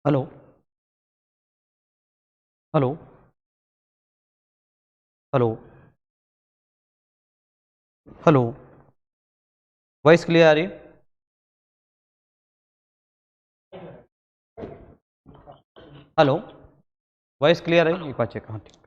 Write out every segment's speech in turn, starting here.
Hello hello hello hello. Voice clear आ रही है? हेलो, वॉइस क्लियर है? एक बार चेक। हाँ ठीक।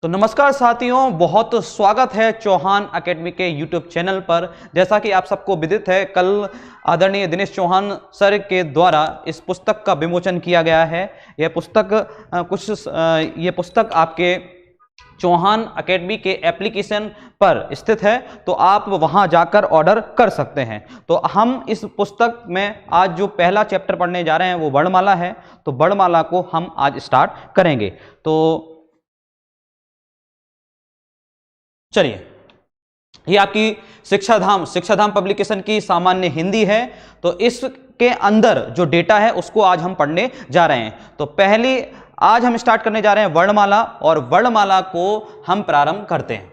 तो नमस्कार साथियों, बहुत स्वागत है चौहान एकेडमी के यूट्यूब चैनल पर। जैसा कि आप सबको विदित है, कल आदरणीय दिनेश चौहान सर के द्वारा इस पुस्तक का विमोचन किया गया है। यह पुस्तक आपके चौहान एकेडमी के एप्लीकेशन पर स्थित है, तो आप वहां जाकर ऑर्डर कर सकते हैं। तो हम इस पुस्तक में आज जो पहला चैप्टर पढ़ने जा रहे हैं वो वर्णमाला है। तो वर्णमाला को हम आज स्टार्ट करेंगे। तो चलिए, ये आपकी शिक्षाधाम पब्लिकेशन की सामान्य हिंदी है। तो इसके अंदर जो डेटा है उसको आज हम पढ़ने जा रहे हैं। तो पहले आज हम स्टार्ट करने जा रहे हैं वर्णमाला, और वर्णमाला को हम प्रारंभ करते हैं।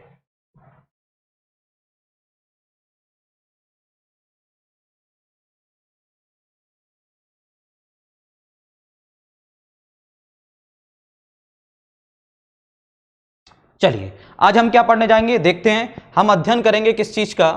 चलिए, आज हम क्या पढ़ने जाएंगे देखते हैं। हम अध्ययन करेंगे किस चीज का?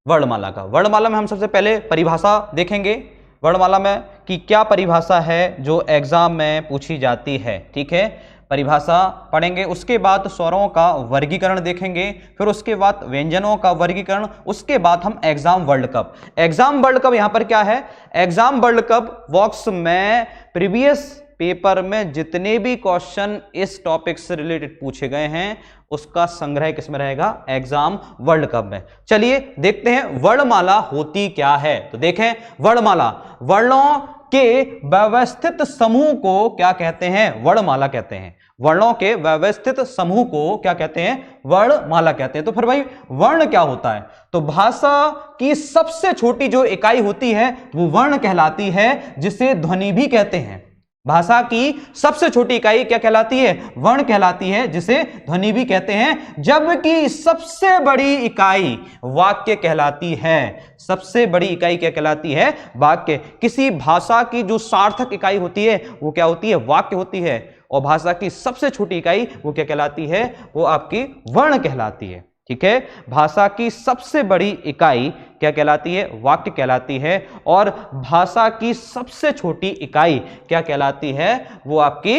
वर्णमाला का। वर्णमाला में हम सबसे पहले परिभाषा देखेंगे। वर्णमाला में कि क्या परिभाषा है जो एग्जाम में पूछी जाती है। ठीक है, परिभाषा पढ़ेंगे। उसके बाद स्वरों का वर्गीकरण देखेंगे, फिर उसके बाद व्यंजनों का वर्गीकरण, उसके बाद हम exam world cup. Exam world cup यहां पर क्या है? एग्जाम वर्ल्ड कप बॉक्स में प्रीवियस पेपर में जितने भी क्वेश्चन इस टॉपिक से रिलेटेड पूछे गए हैं उसका संग्रह किसमें रहेगा? एग्जाम वर्ल्ड कप में। चलिए देखते हैं वर्णमाला होती क्या है। तो देखें, वर्णमाला वर्णों के व्यवस्थित समूह को क्या कहते हैं? वर्णमाला कहते हैं। वर्णों के व्यवस्थित समूह को क्या कहते हैं? वर्णमाला कहते हैं। तो फिर भाई वर्ण क्या होता है? तो भाषा की सबसे छोटी जो इकाई होती है वो वर्ण कहलाती है, जिसे ध्वनि भी कहते हैं। भाषा की सबसे छोटी इकाई क्या कहलाती है? वर्ण कहलाती है, जिसे ध्वनि भी कहते हैं। जबकि सबसे बड़ी इकाई वाक्य कहलाती है। सबसे बड़ी इकाई क्या कहलाती है? वाक्य। किसी भाषा की जो सार्थक इकाई होती है वो क्या होती है? वाक्य होती है। और भाषा की सबसे छोटी इकाई वो क्या कहलाती है? वो आपकी वर्ण कहलाती है। ठीक है, भाषा की सबसे बड़ी इकाई क्या कहलाती है? वाक्य कहलाती है। और भाषा की सबसे छोटी इकाई क्या कहलाती है? वो आपकी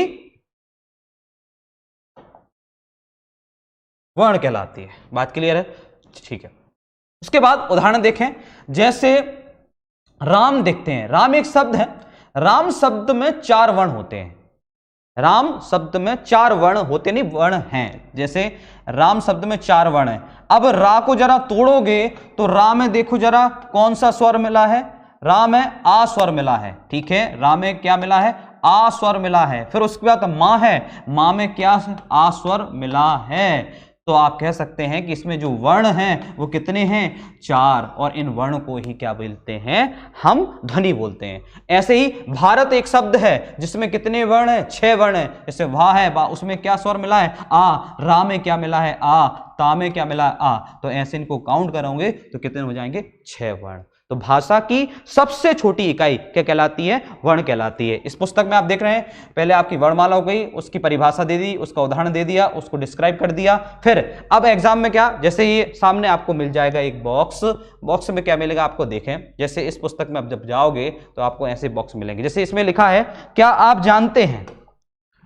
वर्ण कहलाती है। बात क्लियर है? ठीक है। उसके बाद उदाहरण देखें, जैसे राम देखते हैं। राम एक शब्द है। राम शब्द में 4 वर्ण होते हैं। राम शब्द में 4 वर्ण होते, नहीं वर्ण हैं। जैसे राम शब्द में 4 वर्ण है। अब रा को जरा तोड़ोगे तो रा में देखो जरा कौन सा स्वर मिला है? रा में आ स्वर मिला है। ठीक है, रा में क्या मिला है? आ स्वर मिला है। फिर उसके बाद मां है, मां में क्या? आ स्वर मिला है। तो आप कह सकते हैं कि इसमें जो वर्ण हैं वो कितने हैं? 4। और इन वर्ण को ही क्या बोलते हैं? हम ध्वनि बोलते हैं। ऐसे ही भारत एक शब्द है जिसमें कितने वर्ण हैं? 6 वर्ण है। जैसे वाह है, वाह, उसमें क्या स्वर मिला है? आ। रा में क्या मिला है? आ। ता में क्या मिला है? आ। तो ऐसे इनको काउंट करोगे तो कितने हो जाएंगे? 6 वर्ण। तो भाषा की सबसे छोटी इकाई क्या कहलाती है? वर्ण कहलाती है। इस पुस्तक में आप देख रहे हैं, पहले आपकी वर्णमाला हो गई, उसकी परिभाषा दे दी, उसका उदाहरण दे दिया, उसको डिस्क्राइब कर दिया। फिर अब एग्जाम में क्या? जैसे ये सामने आपको मिल जाएगा एक बॉक्स में क्या मिलेगा आपको? देखें, जैसे इस पुस्तक में आप जब जाओगे तो आपको ऐसे बॉक्स मिलेंगे। जैसे इसमें लिखा है, क्या आप जानते हैं,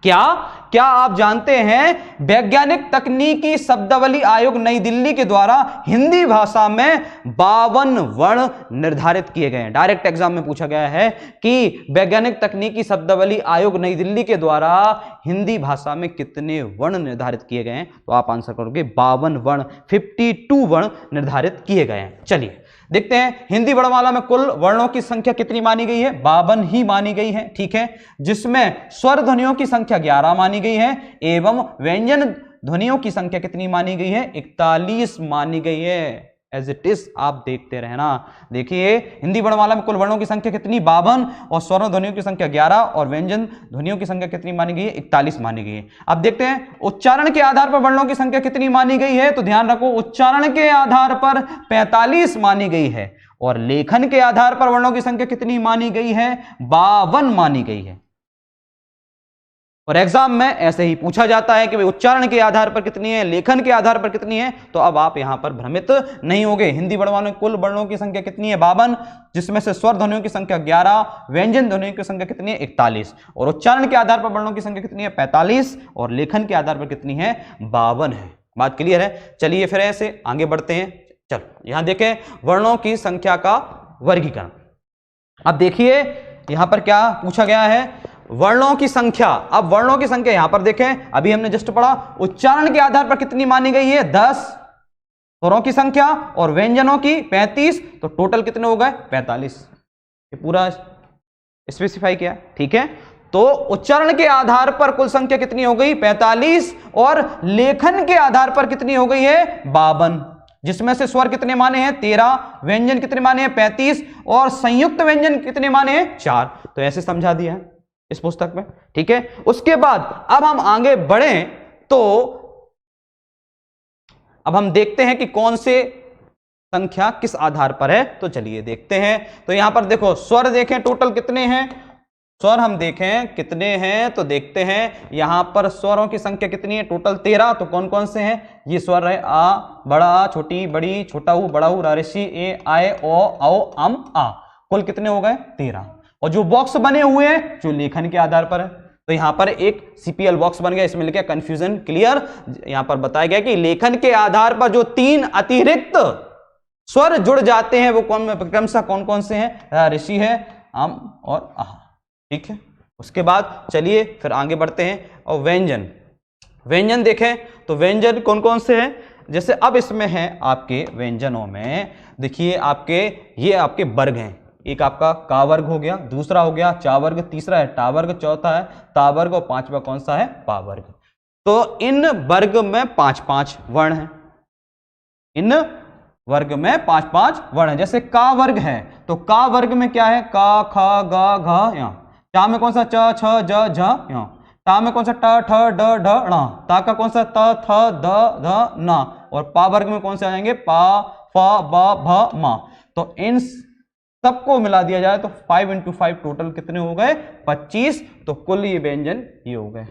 क्या आप जानते हैं वैज्ञानिक तकनीकी शब्दावली आयोग नई दिल्ली के द्वारा हिंदी भाषा में 52 वर्ण निर्धारित किए गए हैं। डायरेक्ट एग्जाम में पूछा गया है कि वैज्ञानिक तकनीकी शब्दावली आयोग नई दिल्ली के द्वारा हिंदी भाषा में कितने वर्ण निर्धारित किए गए हैं? तो आप आंसर करोगे 52 वर्ण, 52 वर्ण निर्धारित किए गए हैं। चलिए देखते हैं, हिंदी वर्णमाला में कुल वर्णों की संख्या कितनी मानी गई है? 52 ही मानी गई है। ठीक है, जिसमें स्वर ध्वनियों की संख्या 11 मानी गई है एवं व्यंजन ध्वनियों की संख्या कितनी मानी गई है? 41 मानी गई है। एज इट इज आप देखते रहना। देखिए, हिंदी वर्णमाला में कुल वर्णों की संख्या कितनी? 52, और स्वर ध्वनियों की संख्या 11, और व्यंजन ध्वनियों की संख्या कितनी मानी गई है? 41 मानी गई है। अब देखते हैं उच्चारण के आधार पर वर्णों की संख्या कितनी मानी गई है। तो ध्यान रखो, उच्चारण के आधार पर 45 मानी गई है। और लेखन के आधार पर वर्णों की संख्या कितनी मानी गई है? 52 मानी गई है। और एग्जाम में ऐसे ही पूछा जाता है कि भाई उच्चारण के आधार पर कितनी है, लेखन के आधार पर कितनी है। तो अब आप यहां पर भ्रमित नहीं होंगे। हिंदी वर्णमाला में कुल वर्णों की संख्या कितनी है? 52, जिसमें से स्वर ध्वनियों की संख्या 11, व्यंजन ध्वनियों की संख्या कितनी है? 41। और उच्चारण के आधार पर वर्णों की संख्या कितनी है? 45। और लेखन के आधार पर कितनी है? 52 है। बात क्लियर है? चलिए फिर ऐसे आगे बढ़ते हैं। चलो यहां देखें वर्णों की संख्या का वर्गीकरण। अब देखिए यहां पर क्या पूछा गया है, वर्णों की संख्या। अब वर्णों की संख्या यहां पर देखें, अभी हमने जस्ट पढ़ा उच्चारण के आधार पर कितनी मानी गई है? 10, स्वरों की संख्या और व्यंजनों की 35, तो टोटल कितने हो गए? 45। ये पूरा स्पेसिफाई किया, ठीक है। तो उच्चारण के आधार पर कुल संख्या कितनी हो गई? 45। और लेखन के आधार पर कितनी हो गई है? 52, जिसमें से स्वर कितने माने हैं? 13, व्यंजन कितने माने हैं? 35, और संयुक्त व्यंजन कितने माने हैं? 4। तो ऐसे समझा दिया है इस पुस्तक में, ठीक है। उसके बाद अब हम आगे बढ़ें तो अब हम देखते हैं कि कौन से संख्या किस आधार पर है। तो चलिए देखते हैं। तो यहां पर देखो स्वर देखें टोटल कितने हैं, स्वर हम देखें कितने हैं। तो देखते हैं यहां पर स्वरों की संख्या कितनी है? टोटल 13। तो कौन कौन से हैं? ये स्वर है आ, बड़ा आ, छोटी बड़ी, छोटा ऊ, बड़ा ऊ, रारिशी, ए, आए, ओ, औ, अम, आ। कुल कितने हो गए? 13। और जो बॉक्स बने हुए हैं जो लेखन के आधार पर है, तो यहां पर एक सीपीएल बॉक्स बन गया, इसमें लिखा कंफ्यूजन क्लियर। यहां पर बताया गया कि लेखन के आधार पर जो 3 अतिरिक्त स्वर जुड़ जाते हैं वो क्रमशः कौन कौन से हैं? ऋषि है, अम और आह, ठीक है। उसके बाद चलिए फिर आगे बढ़ते हैं। और व्यंजन, व्यंजन देखें तो व्यंजन कौन कौन से हैं? जैसे अब इसमें है आपके व्यंजनों में देखिए आपके ये आपके वर्ग हैं। एक आपका का वर्ग हो गया, दूसरा हो गया चा वर्ग, तीसरा है टा वर्ग, चौथा है ता वर्ग और पांचवा कौन सा है? पा वर्ग। तो इन वर्ग में 5-5 वर्ण हैं। इन वर्ग में 5-5 वर्ण है। जैसे का वर्ग है तो का वर्ग में क्या है? का, खा, गा, घा, या। चा में कौन सा? च, छ, ज, झ, या। टा में कौन सा? ट, ठ, ड, ढ, ण। ता का कौन सा? त, थ, द, ध, न। और पा वर्ग में कौन से आ जाएंगे? पा, फ, ब, भ, म। तो इन सबको मिला दिया जाए तो 5 × 5 टोटल कितने हो गए? 25। तो कुल ये व्यंजन ये हो गए।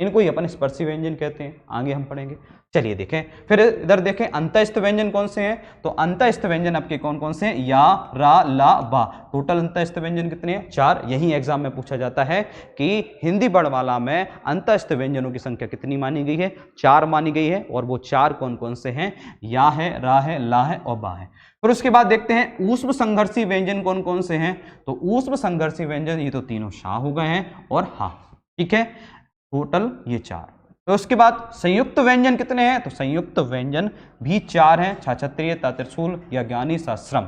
इनको ही अपन स्पर्शी व्यंजन कहते हैं, आगे हम पढ़ेंगे। चलिए देखें फिर इधर देखें अंतःस्थ व्यंजन कौन से हैं। तो अंतःस्थ व्यंजन आपके कौन कौन से हैं? या, रा, ला, बा। टोटल अंतःस्थ व्यंजन कितने हैं? 4। यही एग्जाम में पूछा जाता है कि हिंदी वर्णमाला में अंतःस्थ व्यंजनों की संख्या कितनी मानी गई है? 4 मानी गई है। और वो 4 कौन कौन से हैं? या है, रा है, ला है और बा है। फिर उसके बाद देखते हैं ऊष्म संघर्षी व्यंजन कौन कौन से हैं। तो ऊष्म संघर्षी व्यंजन ये तो तीनों शाह हो गए हैं और हा, ठीक है। टोटल ये 4। तो उसके बाद संयुक्त व्यंजन कितने हैं? तो संयुक्त व्यंजन भी 4 हैं। छा, छत्रिय, ता, त्रिशूल, या, ज्ञानी, सा, श्रम,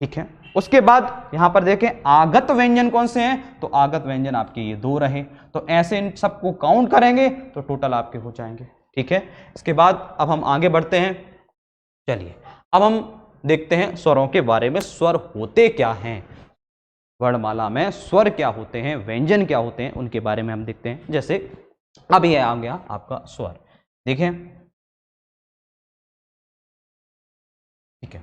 ठीक है। उसके बाद यहां पर देखें आगत व्यंजन कौन से हैं। तो आगत व्यंजन आपके ये 2 रहे। तो ऐसे इन सबको काउंट करेंगे तो टोटल आपके हो जाएंगे, ठीक है। इसके बाद अब हम आगे बढ़ते हैं। चलिए अब हम देखते हैं स्वरों के बारे में। स्वर होते क्या हैं, वर्णमाला में स्वर क्या होते हैं, व्यंजन क्या होते हैं, उनके बारे में हम देखते हैं। जैसे अब ये आ गया आपका स्वर, देखें, ठीक है।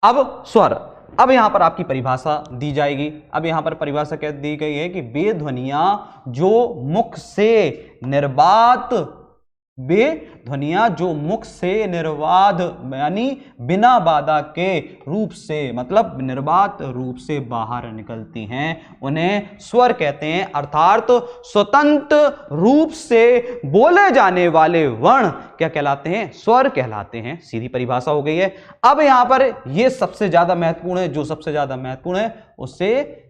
अब स्वर, अब यहां पर आपकी परिभाषा दी जाएगी। अब यहां पर परिभाषा क्या दी गई है कि वे ध्वनियां जो मुख से निर्बाध, वे ध्वनियां जो मुख से निर्बाध यानी बिना बाधा के रूप से, मतलब निर्बाध रूप से बाहर निकलती हैं, उन्हें स्वर कहते हैं। अर्थात स्वतंत्र रूप से बोले जाने वाले वर्ण क्या कहलाते हैं? स्वर कहलाते हैं। सीधी परिभाषा हो गई है। अब यहां पर यह सबसे ज्यादा महत्वपूर्ण है, जो सबसे ज्यादा महत्वपूर्ण है उससे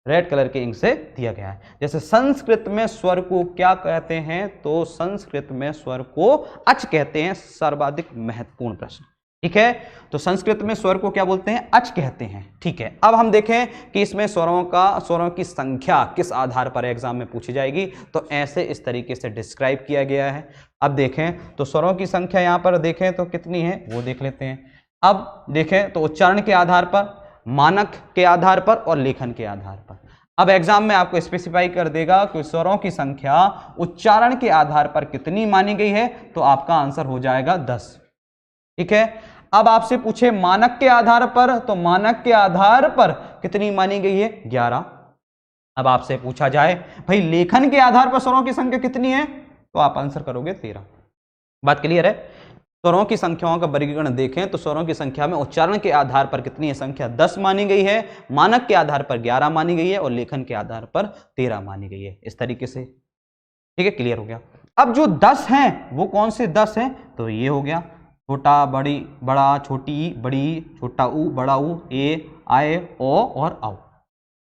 रेड कलर के इंक से दिया गया है। जैसे संस्कृत में स्वर को क्या कहते हैं? तो संस्कृत में स्वर को अच कहते हैं। सर्वाधिक महत्वपूर्ण प्रश्न, ठीक है। तो संस्कृत में स्वर को क्या बोलते हैं? अच कहते हैं, ठीक है। अब हम देखें कि इसमें स्वरों की संख्या किस आधार पर एग्जाम में पूछी जाएगी। तो ऐसे इस तरीके से डिस्क्राइब किया गया है। अब देखें तो स्वरों की संख्या यहां पर देखें तो कितनी है वो देख लेते हैं। अब देखें तो उच्चारण के आधार पर, मानक के आधार पर और लेखन के आधार पर। अब एग्जाम में आपको स्पेसिफाई कर देगा कि स्वरों की संख्या उच्चारण के आधार पर कितनी मानी गई है। तो आपका आंसर हो जाएगा 10, ठीक है। अब आपसे पूछे मानक के आधार पर, तो मानक के आधार पर कितनी मानी गई है? 11। अब आपसे पूछा जाए भाई लेखन के आधार पर स्वरों की संख्या कितनी है, तो आप आंसर करोगे 13। बात क्लियर है? स्वरों की संख्याओं का वर्गीकरण देखें तो स्वरों की संख्या में उच्चारण के आधार पर कितनी है संख्या? 10 मानी गई है, मानक के आधार पर 11 मानी गई है और लेखन के आधार पर 13 मानी गई है। इस तरीके से ठीक है, क्लियर हो गया। अब जो 10 हैं वो कौन से 10 हैं? तो ये हो गया छोटा, बड़ी, बड़ा, छोटी, बड़ी, छोटा ऊ, बड़ा ऊ, ए, आए, ओ और औ।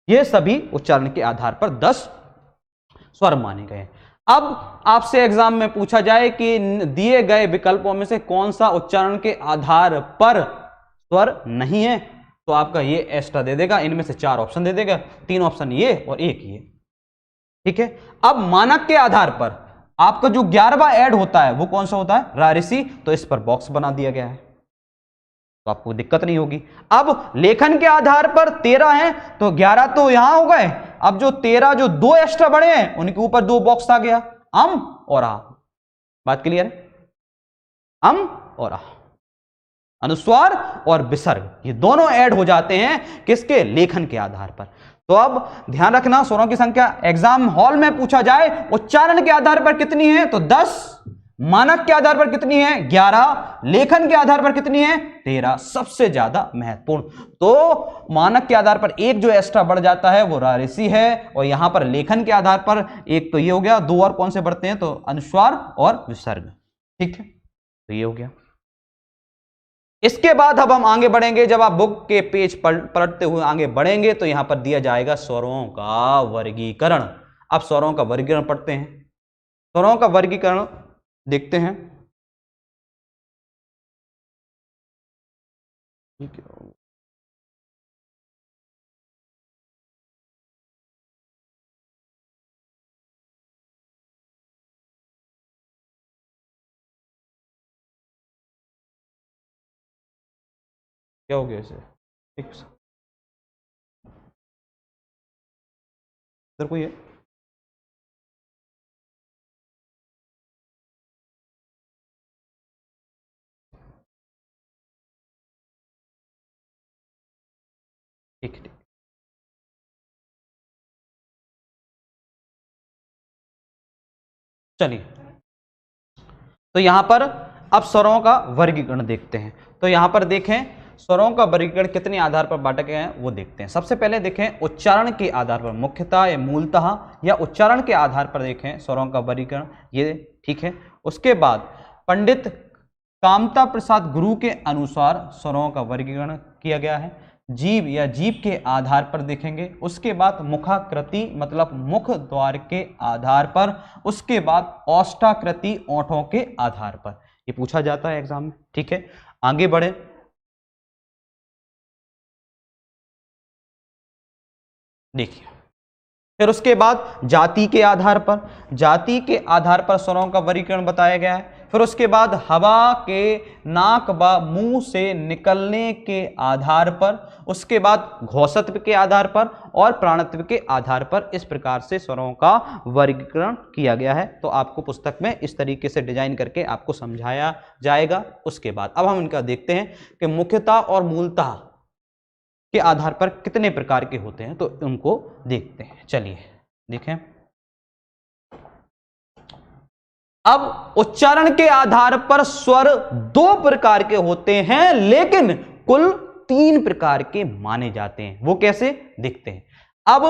ये सभी उच्चारण के आधार पर 10 स्वर माने गए। अब आपसे एग्जाम में पूछा जाए कि दिए गए विकल्पों में से कौन सा उच्चारण के आधार पर स्वर नहीं है, तो आपका ये एक्स्ट्रा दे देगा, इनमें से 4 ऑप्शन दे देगा, 3 ऑप्शन ये और 1 ये। ठीक है। अब मानक के आधार पर आपका जो 11वां ऐड होता है वो कौन सा होता है? रारिसी। तो इस पर बॉक्स बना दिया गया है, तो आपको दिक्कत नहीं होगी। अब लेखन के आधार पर 13 है, तो 11 तो यहां हो गए। अब जो 13 जो 2 एक्स्ट्रा बड़े हैं उनके ऊपर 2 बॉक्स आ गया, अम और आ। बात क्लियर है? अम और आ, अनुस्वार और विसर्ग, ये दोनों ऐड हो जाते हैं किसके? लेखन के आधार पर। तो अब ध्यान रखना, स्वरों की संख्या एग्जाम हॉल में पूछा जाए उच्चारण के आधार पर कितनी है, तो 10, मानक के आधार पर कितनी है? 11, लेखन के आधार पर कितनी है? 13। सबसे ज्यादा महत्वपूर्ण, तो मानक के आधार पर एक जो एक्स्ट्रा बढ़ जाता है वो रारिसी है, और यहां पर लेखन के आधार पर एक तो ये हो गया, 2 और कौन से बढ़ते हैं? तो अनुस्वार और विसर्ग। ठीक है, तो ये हो गया। इसके बाद अब हम आगे बढ़ेंगे, जब आप बुक के पेज पलटते हुए आगे बढ़ेंगे तो यहां पर दिया जाएगा स्वरों का वर्गीकरण। अब स्वरों का वर्गीकरण पढ़ते हैं। स्वरों का वर्गीकरण देखते हैं। ठीक है, क्या हो गया इसे? ठीक, इधर कोई है? ठीक है, चलिए। तो यहां पर अब स्वरों का वर्गीकरण देखते हैं। तो यहां पर देखें स्वरों का वर्गीकरण कितने आधार पर बांटे गए हैं वो देखते हैं। सबसे पहले देखें उच्चारण के आधार पर, मुख्यतः या मूलतः या उच्चारण के आधार पर देखें स्वरों का वर्गीकरण, ये ठीक है। उसके बाद पंडित कामता प्रसाद गुरु के अनुसार स्वरों का वर्गीकरण किया गया है। जीव या जीव के आधार पर देखेंगे। उसके बाद मुखाकृति मतलब मुख द्वार के आधार पर। उसके बाद औष्ठाकृति ओंठों के आधार पर। ये पूछा जाता है एग्जाम में। ठीक है, आगे बढ़े। देखिए, फिर उसके बाद जाति के आधार पर, जाति के आधार पर स्वरों का वर्गीकरण बताया गया है। फिर उसके बाद हवा के नाक व मुंह से निकलने के आधार पर, उसके बाद घोषत्व के आधार पर और प्राणत्व के आधार पर, इस प्रकार से स्वरों का वर्गीकरण किया गया है। तो आपको पुस्तक में इस तरीके से डिजाइन करके आपको समझाया जाएगा। उसके बाद अब हम इनका देखते हैं कि मुख्यतः और मूलतः के आधार पर कितने प्रकार के होते हैं, तो उनको देखते हैं। चलिए देखें। अब उच्चारण के आधार पर स्वर 2 प्रकार के होते हैं, लेकिन कुल 3 प्रकार के माने जाते हैं। वो कैसे देखते हैं। अब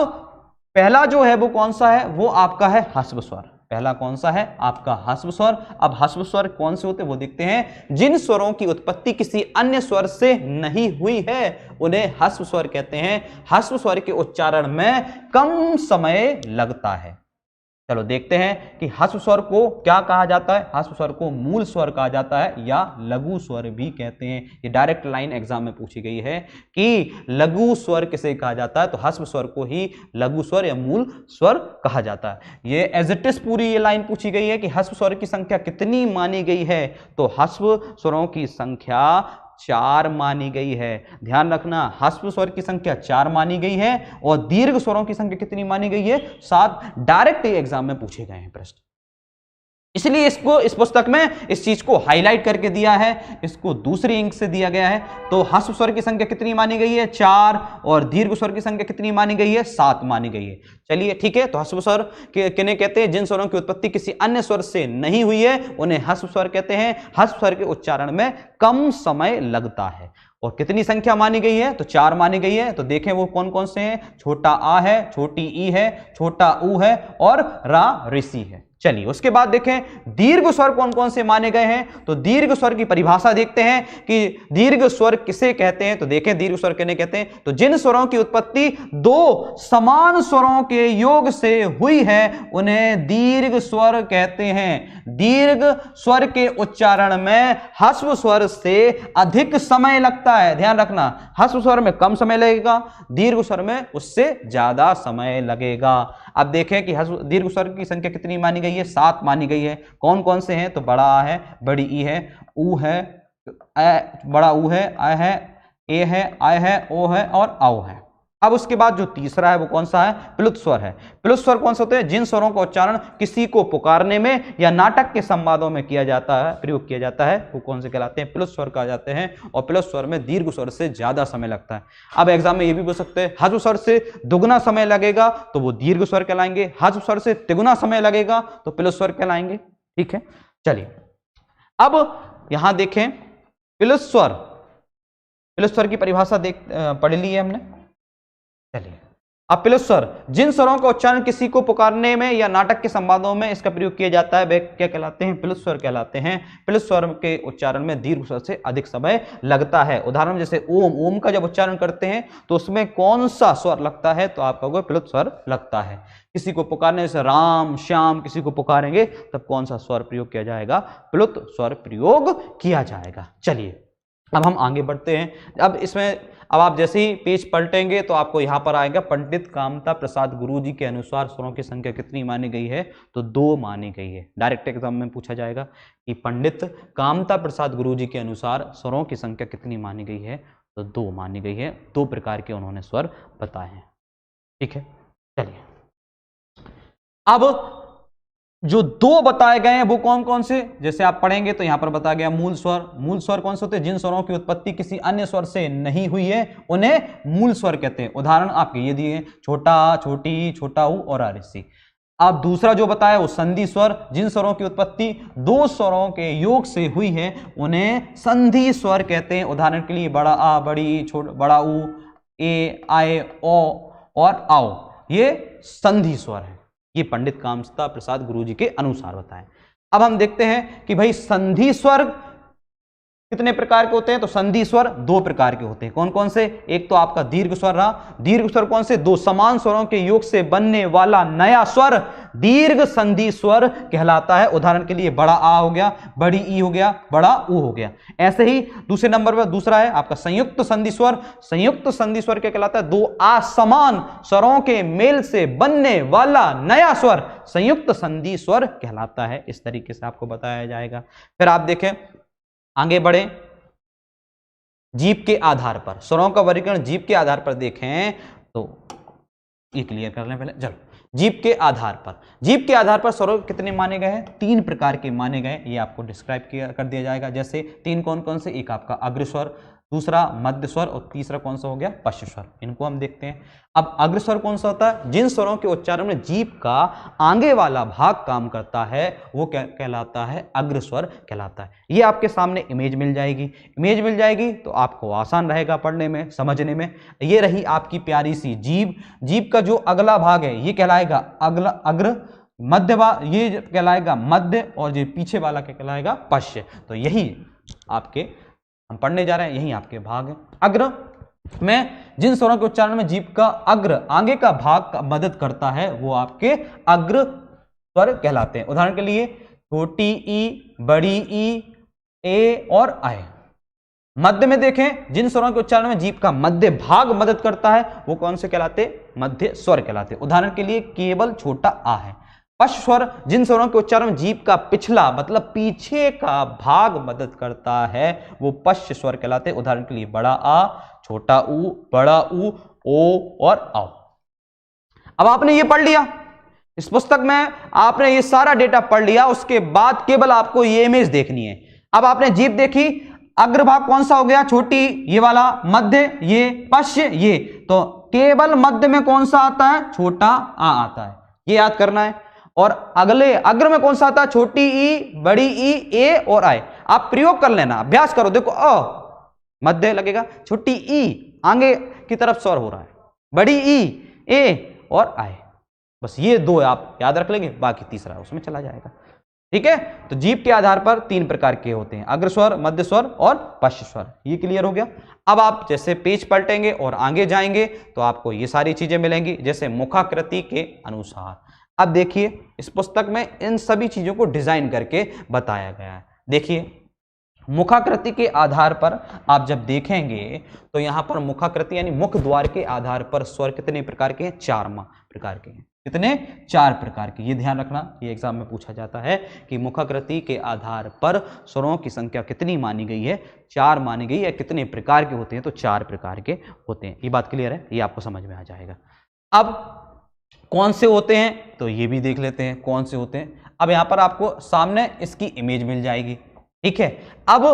पहला जो है वो कौन सा है, वो आपका है ह्रस्व स्वर। पहला कौन सा है आपका ह्रस्व स्वर। अब ह्रस्व स्वर कौन से होते हैं वो देखते हैं। जिन स्वरों की उत्पत्ति किसी अन्य स्वर से नहीं हुई है उन्हें ह्रस्व स्वर कहते हैं। ह्रस्व स्वर के उच्चारण में कम समय लगता है। चलो देखते हैं कि ह्रस्व स्वर को क्या कहा जाता है। ह्रस्व स्वर को मूल स्वर कहा जाता है या लघु स्वर भी कहते हैं। ये डायरेक्ट लाइन एग्जाम में पूछी गई है कि लघु स्वर किसे कहा जाता है, तो ह्रस्व स्वर को ही लघु स्वर या मूल स्वर कहा जाता है। ये एज इट इज पूरी ये लाइन पूछी गई है कि ह्रस्व स्वर की संख्या कितनी मानी गई है, तो ह्रस्व स्वरों की संख्या 4 मानी गई है। ध्यान रखना, ह्रस्व स्वर की संख्या 4 मानी गई है और दीर्घ स्वरों की संख्या कितनी मानी गई है, 7। डायरेक्ट एग्जाम में पूछे गए हैं प्रश्न। इसलिए इसको इस पुस्तक में इस चीज को हाईलाइट करके दिया है, इसको दूसरी इंक से दिया गया है। तो ह्रस्व स्वर की संख्या कितनी मानी गई है? 4। और दीर्घ स्वर की संख्या कितनी मानी गई है? 7 मानी गई है। चलिए ठीक है, तो ह्रस्व स्वर किन्हें कहते हैं? जिन स्वरों की उत्पत्ति किसी अन्य स्वर से नहीं हुई है उन्हें ह्रस्व स्वर कहते हैं। ह्रस्व स्वर के उच्चारण में कम समय लगता है। और कितनी संख्या मानी गई है? तो 4 मानी गई है। तो देखें वो कौन कौन से हैं? छोटा आ है, छोटी ई है, छोटा ऊ है और रा ऋषि है। चलिए उसके बाद देखें दीर्घ स्वर कौन कौन से माने गए हैं। तो दीर्घ स्वर की परिभाषा देखते हैं कि दीर्घ स्वर किसे कहते हैं। तो देखें दीर्घ स्वर किन्हें कहते हैं? तो जिन स्वरों की उत्पत्ति 2 समान स्वरों के योग से हुई है उन्हें दीर्घ स्वर कहते हैं। दीर्घ स्वर के उच्चारण में ह्रस्व स्वर से अधिक समय लगता है। ध्यान रखना, ह्रस्व स्वर में कम समय लगेगा, दीर्घ स्वर में उससे ज्यादा समय लगेगा। अब देखें कि दीर्घ स्वर की संख्या कितनी मानी गई है? 7 मानी गई है। कौन कौन से हैं? तो बड़ा आ है, बड़ी ई है, ऊ है, बड़ा ऊ है, आ है, ए है, आय है, ओ है और औ है। अब उसके बाद जो तीसरा है वो कौन सा है? प्लुत स्वर है। प्लुत स्वर कौन से होते हैं? जिन स्वरों का उच्चारण किसी को पुकारने में या नाटक के संवादों में किया जाता है, प्रयोग किया जाता है, वो कौन से कहलाते हैं? प्लुत स्वर कहा जाते हैं। और प्लुत स्वर में दीर्घ स्वर से ज्यादा समय लगता है। अब एग्जाम में ये भी पूछ सकते हैं ह्रस्व स्वर से दुगुना समय लगेगा तो वो दीर्घ स्वर कहलाएंगे, ह्रस्व स्वर से तिगुना समय लगेगा तो प्लुत स्वर कहलाएंगे। ठीक है, चलिए अब यहां देखें प्लुत स्वर की परिभाषा पढ़ ली है हमने। चलिए अब प्लुत स्वर जिन स्वरों का उच्चारण किसी को पुकारने में या नाटक के संवादों में इसका प्रयोग किया जाता है वे क्या कहलाते हैं? प्लुत स्वर कहलाते हैं। प्लुत स्वर के उच्चारण में दीर्घ स्वर से अधिक समय लगता है। उदाहरण जैसे ओम, ओम का जब उच्चारण करते हैं तो उसमें कौन सा स्वर लगता है? तो आप कहोगे प्लुत स्वर लगता है। किसी को पुकारने से राम श्याम किसी को पुकारेंगे तब कौन सा स्वर प्रयोग किया जाएगा? प्लुत स्वर प्रयोग किया जाएगा। चलिए अब हम आगे बढ़ते हैं। अब आप जैसे ही पेज पलटेंगे तो आपको यहां पर आएगा पंडित कामता प्रसाद गुरुजी के अनुसार स्वरों की संख्या कितनी मानी गई है? तो 2 मानी गई है। डायरेक्ट एग्जाम में पूछा जाएगा कि पंडित कामता प्रसाद गुरुजी के अनुसार स्वरों की संख्या कितनी मानी गई है? तो 2 मानी गई है। 2 प्रकार के उन्होंने स्वर बताए हैं। ठीक है, चलिए अब जो 2 बताए गए हैं वो कौन कौन से? जैसे आप पढ़ेंगे तो यहां पर बताया गया मूल स्वर। मूल स्वर कौन से होते हैं? जिन स्वरों की उत्पत्ति किसी अन्य स्वर से नहीं हुई है उन्हें मूल स्वर कहते हैं। उदाहरण आपके ये दिए, छोटा, छोटी, छोटा ऊ और आरिसी। अब दूसरा जो बताया वो संधि स्वर। जिन स्वरों की उत्पत्ति 2 स्वरों के योग से हुई है उन्हें संधि स्वर कहते हैं। उदाहरण के लिए बड़ा आ, बड़ी, बड़ा ऊ, ए, आए, ओ और आओ, ये संधि स्वर है। ये पंडित कामता प्रसाद गुरुजी के अनुसार बताएं। अब हम देखते हैं कि भाई संधि स्वर कितने प्रकार के होते हैं? तो संधि स्वर 2 प्रकार के होते हैं। कौन कौन से? एक तो आपका दीर्घ स्वर रहा। दीर्घ स्वर कौन से? 2 समान स्वरों के योग से बनने वाला नया स्वर दीर्घ संधि स्वर कहलाता है। उदाहरण के लिए बड़ा आ हो गया, बड़ी ई हो गया, बड़ा ऊ हो गया। ऐसे ही दूसरे नंबर पर दूसरा है आपका संयुक्त संधि स्वर। संयुक्त संधि स्वर क्या कहलाता है? 2 असमान स्वरों के मेल से बनने वाला नया स्वर संयुक्त संधि स्वर कहलाता है। इस तरीके से आपको बताया जाएगा। फिर आप देखें आगे बढ़े, जीभ के आधार पर स्वरों का वर्गीकरण जीभ के आधार पर देखें तो ये क्लियर कर लें पहले। चलो जीभ के आधार पर स्वर कितने माने गए हैं? 3 प्रकार के माने गए। ये आपको डिस्क्राइब कर दिया जाएगा। जैसे 3 कौन कौन से? एक आपका अग्र स्वर, दूसरा मध्य स्वर और तीसरा कौन सा हो गया? पश्च स्वर। इनको हम देखते हैं। अब अग्र स्वर कौन सा होता है? जिन स्वरों के उच्चारण में जीभ का आगे वाला भाग काम करता है वो क्या कहलाता है? अग्र स्वर कहलाता है। ये आपके सामने इमेज मिल जाएगी तो आपको आसान रहेगा पढ़ने में, समझने में। ये रही आपकी प्यारी सी जीभ। जीभ का जो अगला भाग है ये कहलाएगा अग्र, मध्य भाग ये कहलाएगा मध्य और जो पीछे वाला क्या कहलाएगा? पश्च। तो यही आपके हम पढ़ने जा रहे हैं, यही आपके भाग है। अग्र में जिन स्वरों के उच्चारण में जीभ का अग्र आगे का भाग का मदद करता है वो आपके अग्र स्वर कहलाते हैं। उदाहरण के लिए छोटी ई, बड़ी ई, ए और आय। मध्य में देखें जिन स्वरों के उच्चारण में जीभ का मध्य भाग मदद करता है वो कौन से कहलाते? मध्य स्वर कहलाते। उदाहरण के लिए केवल छोटा आ है। पश्च स्वर जिन स्वरों के उच्चारण में जीभ का पिछला मतलब पीछे का भाग मदद करता है वो पश्च स्वर कहलाते। उदाहरण के लिए बड़ा आ, छोटा ऊ, बड़ा ऊ, ओ और आओ। अब आपने ये पढ़ लिया। इस पुस्तक में आपने ये सारा डेटा पढ़ लिया, उसके बाद केवल आपको ये इमेज देखनी है। अब आपने जीभ देखी, अग्रभाग कौन सा हो गया, छोटी ये वाला, मध्य ये, पश्य ये, तो केवल मध्य में कौन सा आता है, छोटा आ आता है, ये याद करना है। और अगले अग्र में कौन सा आता है, छोटी ई, बड़ी ई, ए और आए। आप प्रयोग कर लेना, अभ्यास करो, देखो मध्य लगेगा, छोटी ई आगे की तरफ स्वर हो रहा है, बड़ी ई, ए और आए, बस ये दो आप याद रख लेंगे, बाकी तीसरा उसमें चला जाएगा। ठीक है, तो जीभ के आधार पर 3 प्रकार के होते हैं, अग्र स्वर, मध्य स्वर और पश्च स्वर। ये क्लियर हो गया। अब आप जैसे पेज पलटेंगे और आगे जाएंगे तो आपको ये सारी चीजें मिलेंगी, जैसे मुखाकृति के अनुसार। अब देखिए इस पुस्तक में इन सभी चीजों को डिजाइन करके बताया गया है। देखिए मुखाकृति के आधार पर आप जब देखेंगे तो यहां पर मुखाकृति यानी मुख द्वार के आधार पर स्वर कितने प्रकार के हैं, 4 प्रकार के हैं। कितने, 4 प्रकार के। ये ध्यान रखना, ये एग्जाम में पूछा जाता है कि मुखाकृति के आधार पर स्वरों की संख्या कितनी मानी गई है, 4 मानी गई है। कितने प्रकार के होते हैं, तो 4 प्रकार के होते हैं। ये बात क्लियर है, ये आपको समझ में आ जाएगा। अब कौन से होते हैं, तो ये भी देख लेते हैं कौन से होते हैं। अब यहां पर आपको सामने इसकी इमेज मिल जाएगी। ठीक है, अब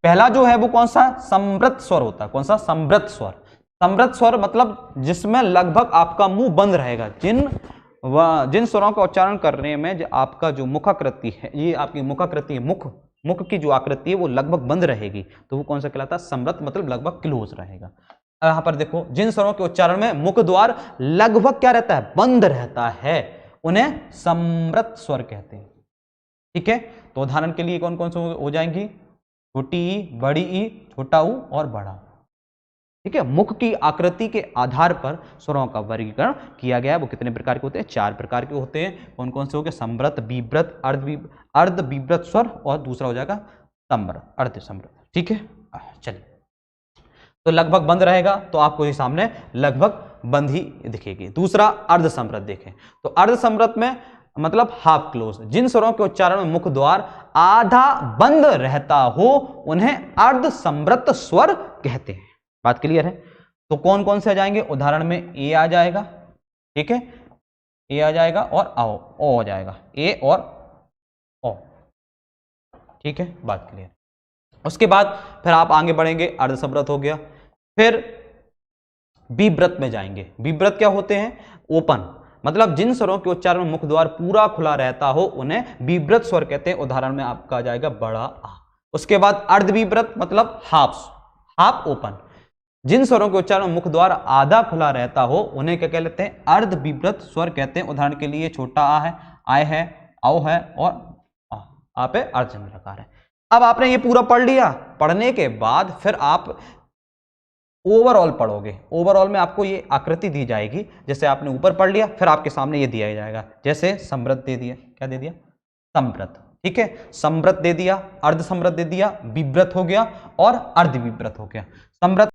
पहला जो है वो कौन सा, समृत स्वर होता है। कौन सा, समृत स्वर। समृत स्वर मतलब जिसमें लगभग आपका मुंह बंद रहेगा, जिन स्वरों का उच्चारण करने में आपका जो मुखाकृति है, ये आपकी मुखाकृति है, मुख की जो आकृति है वो लगभग बंद रहेगी, तो वो कौन सा कहलाता है, समृत, मतलब लगभग क्लोज रहेगा। यहां पर देखो जिन स्वरों के उच्चारण में मुख द्वार लगभग क्या रहता है, बंद रहता है, उन्हें समृत स्वर कहते हैं। ठीक है, तो उदाहरण के लिए कौन कौन से हो जाएंगी, छोटी ई, बड़ी ई, छोटा ऊ और बड़ा। ठीक है, मुख की आकृति के आधार पर स्वरों का वर्गीकरण किया गया है। वो कितने प्रकार के होते हैं, 4 प्रकार के होते हैं। कौन कौन से हो गए, समृत, विव्रत, अर्ध विव्रत स्वर और दूसरा हो जाएगा समृत, अर्ध समृत। ठीक है, चलिए, तो लगभग बंद रहेगा, तो आपको ये सामने लगभग बंद ही दिखेगी। दूसरा अर्ध समृत देखें, तो अर्ध समृत में मतलब हाफ क्लोज, जिन स्वरों के उच्चारण में मुख द्वार आधा बंद रहता हो उन्हें अर्ध समृत स्वर कहते हैं। बात क्लियर है। तो कौन कौन से आ जाएंगे, उदाहरण में ए आ जाएगा। ठीक है, ए आ जाएगा और आओ, ओ आ जाएगा, ए और ओ। ठीक है, बात क्लियर। उसके बाद फिर आप आगे बढ़ेंगे, अर्ध समृत हो गया। फिर विव्रत में जाएंगे। विव्रत क्या होते हैं, ओपन, मतलब जिन स्वरों के उच्चारण में मुख द्वार पूरा खुला रहता हो उन्हें विव्रत स्वर कहते हैं। उदाहरण में आपका आ जाएगा बड़ा आ। उसके बाद अर्ध विव्रत मतलब हाफ ओपन, जिन स्वरों के उच्चारण में मुख द्वार आधा खुला रहता हो उन्हें क्या कहते हैं, अर्ध विव्रत स्वर कहते हैं। उदाहरण के लिए छोटा आ है, आय है, आओ है और आ पे अर्धचंद्र लकार है। अब आपने ये पूरा पढ़ लिया, पढ़ने के बाद फिर आप ओवरऑल पढ़ोगे। ओवरऑल में आपको ये आकृति दी जाएगी, जैसे आपने ऊपर पढ़ लिया, फिर आपके सामने ये दिया जाएगा, जैसे समृत दे दिया, क्या दे दिया, समृत। ठीक है, समृत दे दिया, अर्ध समृत दे दिया, विव्रत हो गया और अर्ध विव्रत हो गया। समृत